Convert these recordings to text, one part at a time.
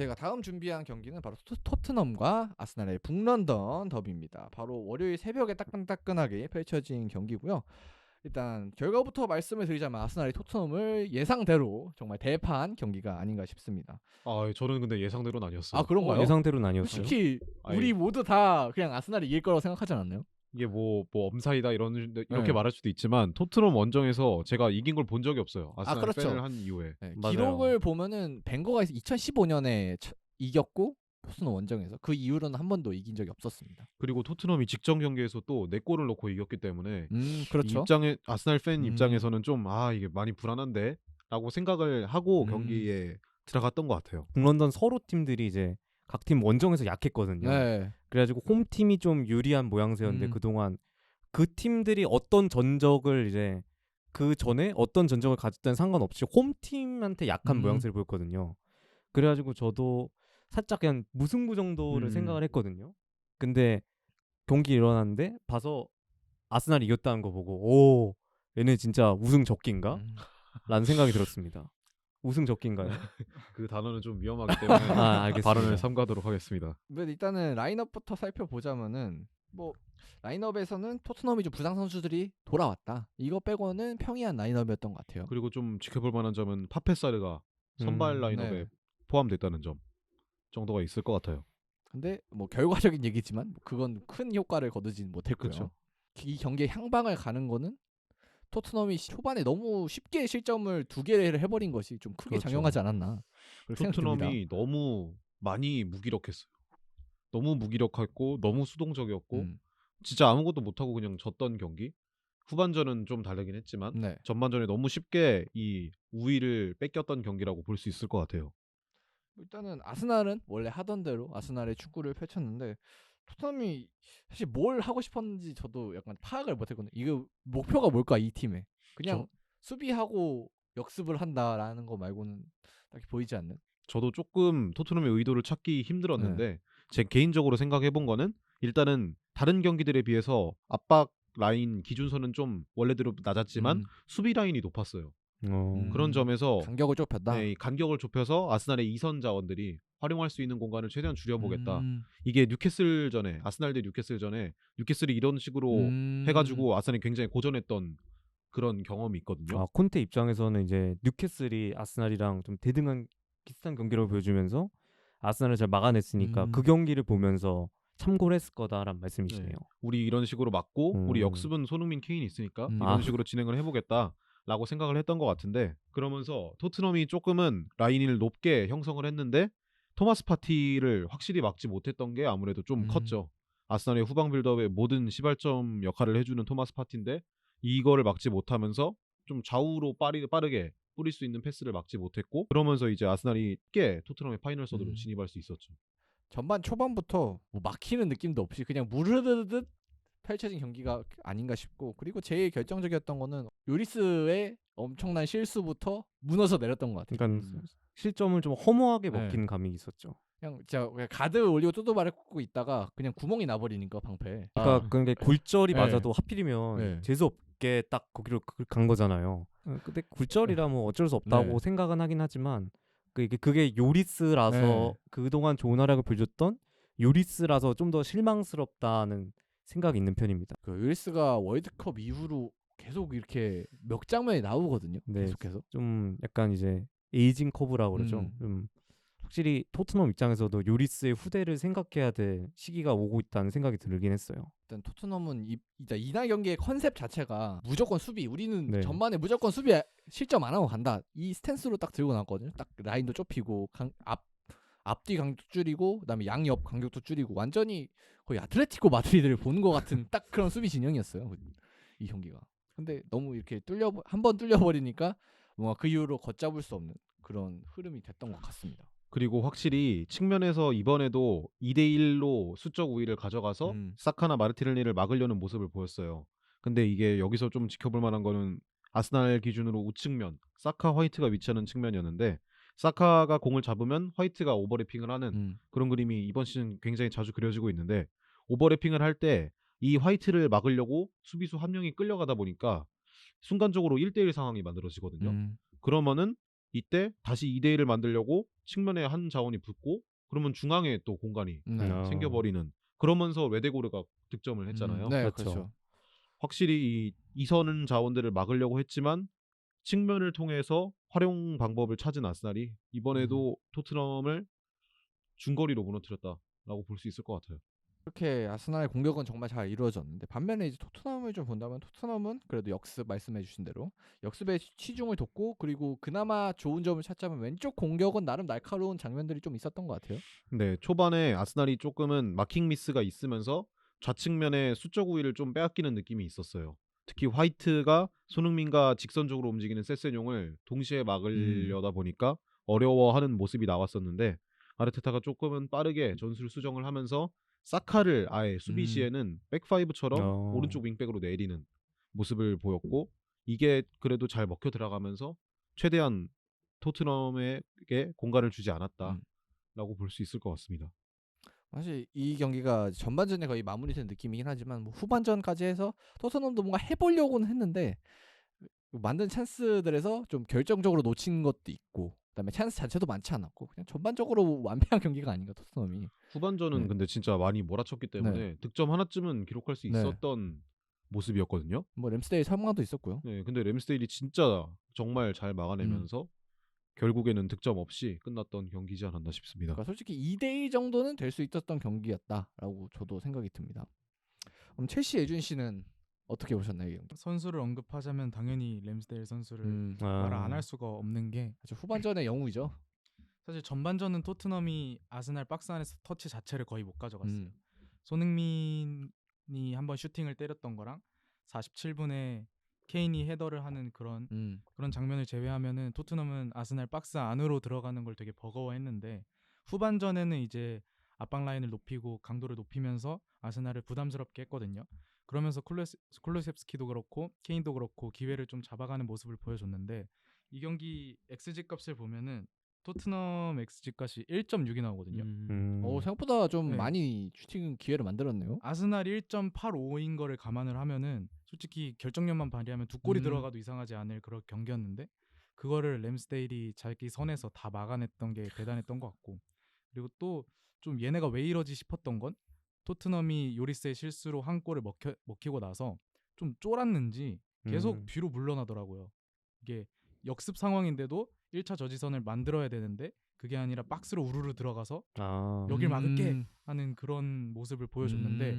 저희가 다음 준비한 경기는 바로 토트넘과 아스날의 북런던 더비입니다. 바로 월요일 새벽에 따끈따끈하게 펼쳐진 경기고요. 일단 결과부터 말씀을 드리자면 아스날이 토트넘을 예상대로 정말 대파한 경기가 아닌가 싶습니다. 저는 근데 예상대로는 아 아니었어요. 그런가요? 예상대로는 아니었어요. 솔직히 아니, 우리 모두 다 그냥 아스날이 이길 거라고 생각하지 않았나요? 이게 뭐 엄사이다 이렇게 네. 말할 수도 있지만 토트넘 원정에서 제가 이긴 걸 본 적이 없어요. 아스날 그렇죠. 팬을 한 이후에. 네, 맞아요. 기록을 보면은 벵거가 2015년에 이겼고 토트넘 원정에서 그 이후로는 한 번도 이긴 적이 없었습니다. 그리고 토트넘이 직전 경기에서 또 4골을 넣고 이겼기 때문에 그렇죠. 아스날 팬 음. 입장에서는 좀 이게 많이 불안한데 라고 생각을 하고 음. 경기에 들어갔던 것 같아요. 북런던 서로 팀들이 이제 각 팀 원정에서 약했거든요. 네. 그래가지고 홈 팀이 좀 유리한 모양새였는데 그동안 그 팀들이 어떤 전적을 이제 그 전에 어떤 전적을 가졌든 상관없이 홈 팀한테 약한 모양새를 보였거든요. 그래가지고 저도 살짝 그냥 무승부 정도를 생각을 했거든요. 근데 경기 일어났는데 봐서 아스날이 이겼다는 거 보고 오 얘네 진짜 우승 적기인가? 라는 생각이 들었습니다. 우승 적기인가요? 그 단어는 좀 위험하기 때문에 알겠습니다. 발언을 삼가도록 하겠습니다. 일단은 라인업부터 살펴보자면은 뭐 라인업에서는 토트넘이 좀 부상 선수들이 돌아왔다. 이거 빼고는 평이한 라인업이었던 것 같아요. 그리고 좀 지켜볼 만한 점은 파페사르가 선발 라인업에 네. 포함됐다는 점 정도가 있을 것 같아요. 근데 뭐 결과적인 얘기지만 그건 큰 효과를 거두진 못했고요. 그쵸. 이 경기의 향방을 가는 거는 토트넘이 초반에 너무 쉽게 실점을 2개를 해버린 것이 좀 크게 그렇죠. 작용하지 않았나 그렇게 생각됩니다. 토트넘이 너무 많이 무기력했어요. 너무 무기력했고 너무 수동적이었고 진짜 아무것도 못하고 그냥 졌던 경기. 후반전은 좀 다르긴 했지만 네. 전반전에 너무 쉽게 이 우위를 뺏겼던 경기라고 볼 수 있을 것 같아요. 일단은 아스날은 원래 하던 대로 아스날의 축구를 펼쳤는데 토트넘이 사실 뭘 하고 싶었는지 저도 약간 파악을 못했거든요. 이거 목표가 뭘까 이 팀에. 그냥 수비하고 역습을 한다라는 거 말고는 딱히 보이지 않는. 저도 조금 토트넘의 의도를 찾기 힘들었는데 제 개인적으로 생각해 본 거는 일단은 다른 경기들에 비해서 압박 라인 기준선은 좀 원래대로 낮았지만 수비 라인이 높았어요. 그런 점에서 간격을 좁혔다. 이 간격을 좁혀서 아스날의 2선 자원들이 활용할 수 있는 공간을 최대한 줄여보겠다. 이게 뉴캐슬 전에 아스날 대 뉴캐슬 전에 뉴캐슬이 이런 식으로 해가지고 아스날이 굉장히 고전했던 그런 경험이 있거든요. 콘테 입장에서는 이제 뉴캐슬이 아스날이랑 좀 대등한 비슷한 경기를 보여주면서 아스날을 잘 막아냈으니까 그 경기를 보면서 참고를 했을 거다라는 말씀이시네요. 우리 이런 식으로 막고 우리 역습은 손흥민, 케인이 있으니까 이런 식으로 진행을 해보겠다라고 생각을 했던 것 같은데 그러면서 토트넘이 조금은 라인을 높게 형성을 했는데 토마스 파티를 확실히 막지 못했던 게 아무래도 좀 컸죠. 아스날의 후방 빌드업의 모든 시발점 역할을 해주는 토마스 파티인데 이거를 막지 못하면서 좀 좌우로 빠르게 뿌릴 수 있는 패스를 막지 못했고 그러면서 이제 아스날이 쉽게 토트넘의 파이널 서드로 진입할 수 있었죠. 전반 초반부터 뭐 막히는 느낌도 없이 그냥 물 흐르듯 펼쳐진 경기가 아닌가 싶고 그리고 제일 결정적이었던 거는 요리스의 엄청난 실수부터 무너져 내렸던 것 같아요. 그러니까 실점을 좀 허무하게 먹힌 감이 있었죠. 그냥 가드 올리고 뚜두발을 꽂고 있다가 그냥 구멍이 나버리니까 방패. 그러니까 그게 굴절이 네. 맞아도 하필이면 재수 없게 딱 거기로 간 거잖아요. 근데 굴절이라 뭐 어쩔 수 없다고 생각은 하긴 하지만 그게 요리스라서 그동안 좋은 활약을 보여줬던 요리스라서 좀 더 실망스럽다는 생각이 있는 편입니다. 요리스가 월드컵 이후로 계속 이렇게 몇 장면이 나오거든요. 계속해서. 좀 약간 이제 에이징 커브라고 그러죠. 좀 확실히 토트넘 입장에서도 요리스의 후대를 생각해야 될 시기가 오고 있다는 생각이 들긴 했어요. 일단 토트넘은 이날 경기의 컨셉 자체가 무조건 수비. 우리는 전반에 무조건 수비 실점 안 하고 간다. 이 스탠스로 딱 들고 나왔거든요. 딱 라인도 좁히고 앞뒤 간격도 줄이고 그다음에 양옆 간격도 줄이고 완전히 거의 아틀레티코 마드리드를 보는 것 같은 딱 그런 수비 진영이었어요. 이 경기가. 근데 너무 이렇게 한번 뚫려버리니까 뭔가 그 이후로 걷잡을 수 없는 그런 흐름이 됐던 것 같습니다. 그리고 확실히 측면에서 이번에도 2대1로 수적 우위를 가져가서 사카나 마르티넬리를 막으려는 모습을 보였어요. 근데 이게 여기서 좀 지켜볼 만한 거는 아스날 기준으로 우측면 사카 화이트가 위치하는 측면이었는데 사카가 공을 잡으면 화이트가 오버래핑을 하는 그런 그림이 이번 시즌 굉장히 자주 그려지고 있는데 오버래핑을 할 때 이 화이트를 막으려고 수비수 한 명이 끌려가다 보니까 순간적으로 1대1 상황이 만들어지거든요. 그러면은 이때 다시 2대1을 만들려고 측면에 한 자원이 붙고 그러면 중앙에 또 공간이 생겨버리는 그러면서 웨데고르가 득점을 했잖아요. 네, 그렇죠. 확실히 이선 자원들을 막으려고 했지만 측면을 통해서 활용 방법을 찾은 아스날이 이번에도 토트넘을 중거리로 무너뜨렸다라고 볼 수 있을 것 같아요. 그렇게 아스날의 공격은 정말 잘 이루어졌는데 반면에 이제 토트넘을 좀 본다면 토트넘은 그래도 역습 말씀해주신 대로 역습에 치중을 뒀고 그리고 그나마 좋은 점을 찾자면 왼쪽 공격은 나름 날카로운 장면들이 좀 있었던 것 같아요. 네, 초반에 아스날이 조금은 마킹 미스가 있으면서 좌측면에 수적 우위를 좀 빼앗기는 느낌이 있었어요. 특히 화이트가 손흥민과 직선적으로 움직이는 세세뇽을 동시에 막으려다 보니까 어려워하는 모습이 나왔었는데 아르테타가 조금은 빠르게 전술 수정을 하면서 사카를 아예 수비 시에는 백파이브처럼 오른쪽 윙백으로 내리는 모습을 보였고 이게 그래도 잘 먹혀 들어가면서 최대한 토트넘에게 공간을 주지 않았다라고 볼 수 있을 것 같습니다. 사실 이 경기가 전반전에 거의 마무리된 느낌이긴 하지만 뭐 후반전까지 해서 토트넘도 뭔가 해보려고는 했는데 만든 찬스들에서 좀 결정적으로 놓친 것도 있고 그다음에 찬스 자체도 많지 않았고 그냥 전반적으로 완패한 경기가 아닌가 토트넘이. 후반전은 네. 근데 진짜 많이 몰아쳤기 때문에 득점 하나쯤은 기록할 수 있었던 모습이었거든요. 뭐 램스데일 설망도 있었고요. 네, 근데 램스데일이 진짜 정말 잘 막아내면서 결국에는 득점 없이 끝났던 경기지 않았나 싶습니다. 그러니까 솔직히 2대1 정도는 될 수 있었던 경기였다라고 저도 생각이 듭니다. 그럼 첼시 예준 씨는 어떻게 보셨나요, 이 경기? 선수를 언급하자면 당연히 램스데일 선수를 말을 안 할 수가 없는 게 후반전의 영웅이죠. 사실 전반전은 토트넘이 아스날 박스 안에서 터치 자체를 거의 못 가져갔어요. 손흥민이 한번 슈팅을 때렸던 거랑 47분에 케인이 헤더를 하는 그런 장면을 제외하면은 토트넘은 아스날 박스 안으로 들어가는 걸 되게 버거워했는데 후반전에는 이제 압박 라인을 높이고 강도를 높이면서 아스날을 부담스럽게 했거든요. 그러면서 쿨루셉스키도 그렇고 케인도 그렇고 기회를 좀 잡아가는 모습을 보여줬는데 이 경기 XG 값을 보면은 토트넘 XG 값이 1.6이 나오거든요. 생각보다 좀 많이 슈팅 기회를 만들었네요. 아스날이 1.85인 거를 감안을 하면은 솔직히 결정력만 발휘하면 두 골이 들어가도 이상하지 않을 그런 경기였는데 그거를 램스데일이 자기 선에서 다 막아냈던 게 대단했던 것 같고 그리고 또 좀 얘네가 왜 이러지 싶었던 건 토트넘이 요리스의 실수로 한 골을 먹히고 나서 좀 쫄았는지 계속 뒤로 물러나더라고요. 이게 역습 상황인데도 1차 저지선을 만들어야 되는데 그게 아니라 박스로 우르르 들어가서 여길 막을게 하는 그런 모습을 보여줬는데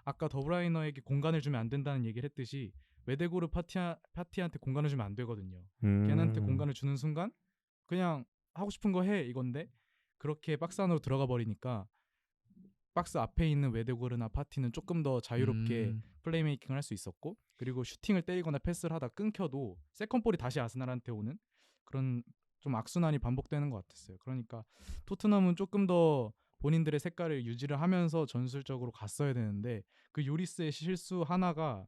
아까 더브라이너에게 공간을 주면 안 된다는 얘기를 했듯이 웨데고르 파티한테 공간을 주면 안 되거든요. 걔한테 공간을 주는 순간 그냥 하고 싶은 거 해 이건데 그렇게 박스 안으로 들어가 버리니까 박스 앞에 있는 웨데고르나 파티는 조금 더 자유롭게 플레이메이킹을 할 수 있었고 그리고 슈팅을 때리거나 패스를 하다 끊겨도 세컨볼이 다시 아스날한테 오는 그런 좀 악순환이 반복되는 것 같았어요. 그러니까 토트넘은 조금 더 본인들의 색깔을 유지를 하면서 전술적으로 갔어야 되는데 그 요리스의 실수 하나가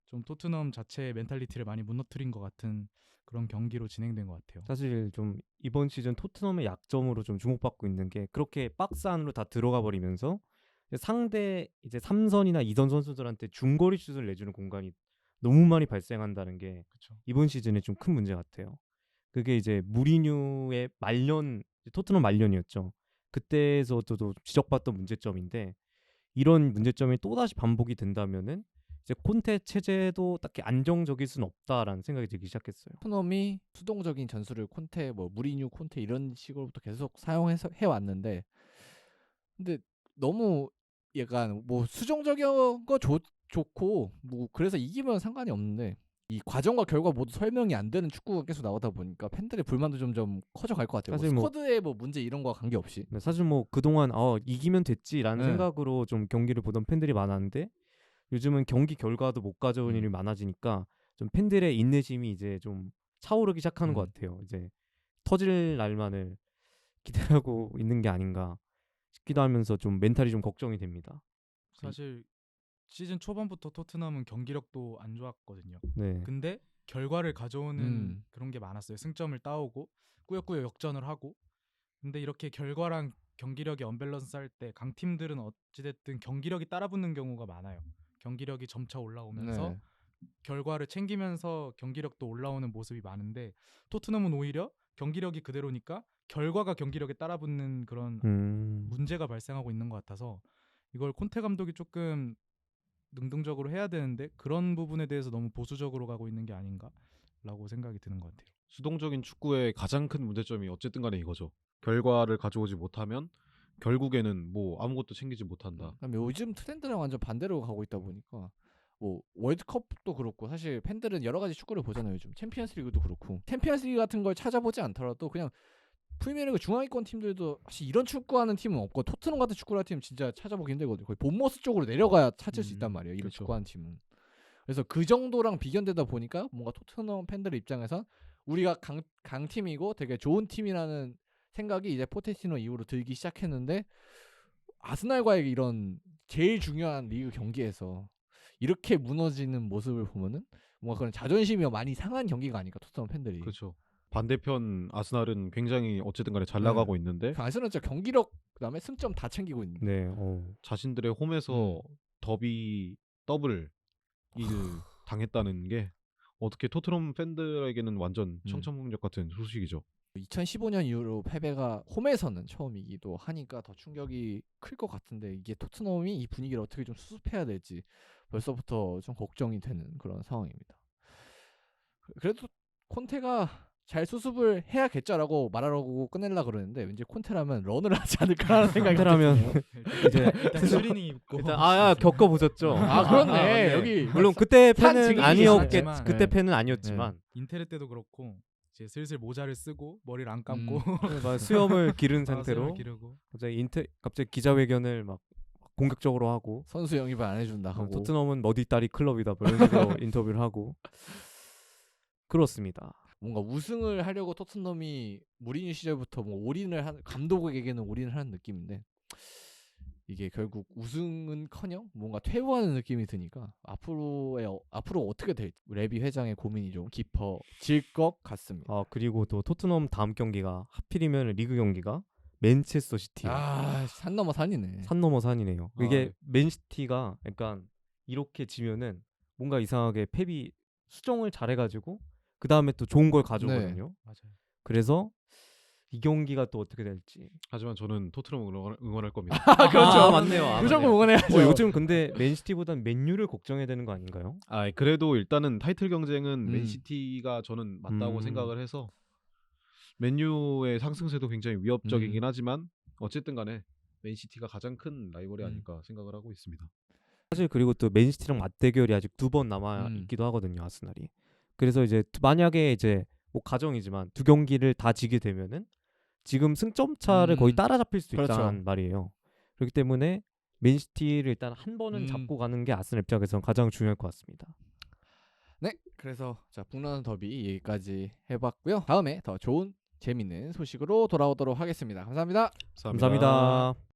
좀 토트넘 자체의 멘탈리티를 많이 무너뜨린 것 같은 그런 경기로 진행된 것 같아요. 사실 좀 이번 시즌 토트넘의 약점으로 좀 주목받고 있는 게 그렇게 박스 안으로 다 들어가 버리면서 상대 이제 3선이나 2선 선수들한테 중거리 슛을 내주는 공간이 너무 많이 발생한다는 게 그쵸. 이번 시즌에 좀 큰 문제 같아요. 그게 이제 무리뉴의 말년 토트넘 말년이었죠. 그때에서도 지적받던 문제점인데 이런 문제점이 또다시 반복이 된다면은 이제 콘테 체제도 딱히 안정적일 수는 없다라는 생각이 들기 시작했어요. 토트넘이 수동적인 전술을 콘테 뭐 무리뉴 콘테 이런 식으로부터 계속 사용해서 해왔는데 근데 너무 약간 뭐 수정적인 거 좋고 뭐 그래서 이기면 상관이 없는데 이 과정과 결과 모두 설명이 안 되는 축구가 계속 나오다 보니까 팬들의 불만도 점점 커져갈 것 같아요. 사실 뭐 스쿼드의 뭐 문제 이런 거와 관계없이. 네, 사실 뭐 그동안 이기면 됐지라는 생각으로 좀 경기를 보던 팬들이 많았는데 요즘은 경기 결과도 못 가져온 일이 많아지니까 좀 팬들의 인내심이 이제 좀 차오르기 시작하는 것 같아요. 이제 터질 날만을 기대하고 있는 게 아닌가 싶기도 하면서 좀 멘탈이 좀 걱정이 됩니다. 사실 시즌 초반부터 토트넘은 경기력도 안 좋았거든요. 네. 근데 결과를 가져오는 그런 게 많았어요. 승점을 따오고 꾸역꾸역 역전을 하고. 근데 이렇게 결과랑 경기력이 언밸런스할 때 강팀들은 어찌됐든 경기력이 따라붙는 경우가 많아요. 경기력이 점차 올라오면서 결과를 챙기면서 경기력도 올라오는 모습이 많은데 토트넘은 오히려 경기력이 그대로니까 결과가 경기력에 따라붙는 그런 문제가 발생하고 있는 것 같아서 이걸 콘테 감독이 조금 능동적으로 해야 되는데 그런 부분에 대해서 너무 보수적으로 가고 있는 게 아닌가라고 생각이 드는 것 같아요. 수동적인 축구의 가장 큰 문제점이 어쨌든 간에 이거죠. 결과를 가져오지 못하면 결국에는 뭐 아무것도 챙기지 못한다. 요즘 트렌드랑 완전 반대로 가고 있다 보니까 뭐 월드컵도 그렇고 사실 팬들은 여러 가지 축구를 보잖아요. 요즘 챔피언스리그도 그렇고 챔피언스리그 같은 걸 찾아보지 않더라도 그냥 프리미어리그 중하위권 팀들도 사실 이런 축구하는 팀은 없고 토트넘 같은 축구하는 팀 진짜 찾아보기 힘들거든요. 거의 본머스 쪽으로 내려가야 찾을 수 있단 말이에요. 이런 그렇죠. 축구하는 팀은. 그래서 그 정도랑 비견되다 보니까 뭔가 토트넘 팬들 입장에서 우리가 강팀이고 되게 좋은 팀이라는 생각이 이제 포체티노 이후로 들기 시작했는데 아스날과의 이런 제일 중요한 리그 경기에서 이렇게 무너지는 모습을 보면은 뭔가 그런 자존심이 많이 상한 경기가 아닐까 토트넘 팬들이. 그렇죠. 반대편 아스날은 굉장히 어쨌든 간에 잘 나가고 있는데 아스날은 진짜 경기력 그다음에 승점 다 챙기고 있는. 네. 자신들의 홈에서 더비 더블 일 당했다는 게 어떻게 토트넘 팬들에게는 완전 청천벽력 같은 소식이죠. 2015년 이후로 패배가 홈에서는 처음이기도 하니까 더 충격이 클 것 같은데 이게 토트넘이 이 분위기를 어떻게 좀 수습해야 될지 벌써부터 좀 걱정이 되는 그런 상황입니다. 그래도 콘테가 잘 수습을 해야겠죠라고 말하려고 끝내려고 그러는데 왠지 콘테라면 런을 하지 않을까라는 생각이 콘테라면 드네요. 일단 슈리닝 입고 일단 겪어보셨죠. 그렇네. 여기 물론 그때 팬은 증인이긴 아니었겠 하지만, 그때 팬은 아니었지만 인테르 때도 그렇고 이제 슬슬 모자를 쓰고 머리를 안 감고 수염을 기른 수염을 상태로 기르고 갑자기 기자회견을 막 공격적으로 하고 선수 영입을 안 해준다 하고 토트넘은 머디다리 클럽이다 뭐 이런 식으로 인터뷰를 하고 그렇습니다. 뭔가 우승을 하려고 토트넘이 무리뉴 시절부터 뭐 올인을 한 감독에게는 올인을 하는 느낌인데 이게 결국 우승은커녕 뭔가 퇴보하는 느낌이 드니까 앞으로 어떻게 될지 레비 회장의 고민이 좀 깊어질 것 같습니다. 그리고 또 토트넘 다음 경기가 하필이면 리그 경기가 맨체스터 시티. 산 넘어 산이네. 산 넘어 산이네요. 이게 맨시티가 약간 이렇게 지면은 뭔가 이상하게 펩이 수정을 잘해가지고 그 다음에 또 좋은 걸 가져오거든요. 네. 맞아요. 그래서 이 경기가 또 어떻게 될지. 하지만 저는 토트넘 응원할 겁니다. 그렇죠. 맞네요. 무조건 응원해야죠. 요즘 근데 맨시티보단 맨유를 걱정해야 되는 거 아닌가요? 그래도 일단은 타이틀 경쟁은 맨시티가 저는 맞다고 생각을 해서 맨유의 상승세도 굉장히 위협적이긴 하지만 어쨌든 간에 맨시티가 가장 큰 라이벌이 아닐까 생각을 하고 있습니다. 사실 그리고 또 맨시티랑 맞대결이 아직 2번 남아 있기도 하거든요, 아스날이. 그래서 이제 만약에 이제 뭐 가정이지만 두 경기를 다 지게 되면은 지금 승점 차를 거의 따라잡힐 수도 있다는 말이에요. 그렇기 때문에 맨시티를 일단 한 번은 잡고 가는 게 아스날 입장에서는 가장 중요할 것 같습니다. 네, 그래서 자 북런던 더비 얘기까지 해봤고요. 다음에 더 좋은 재밌는 소식으로 돌아오도록 하겠습니다. 감사합니다. 감사합니다.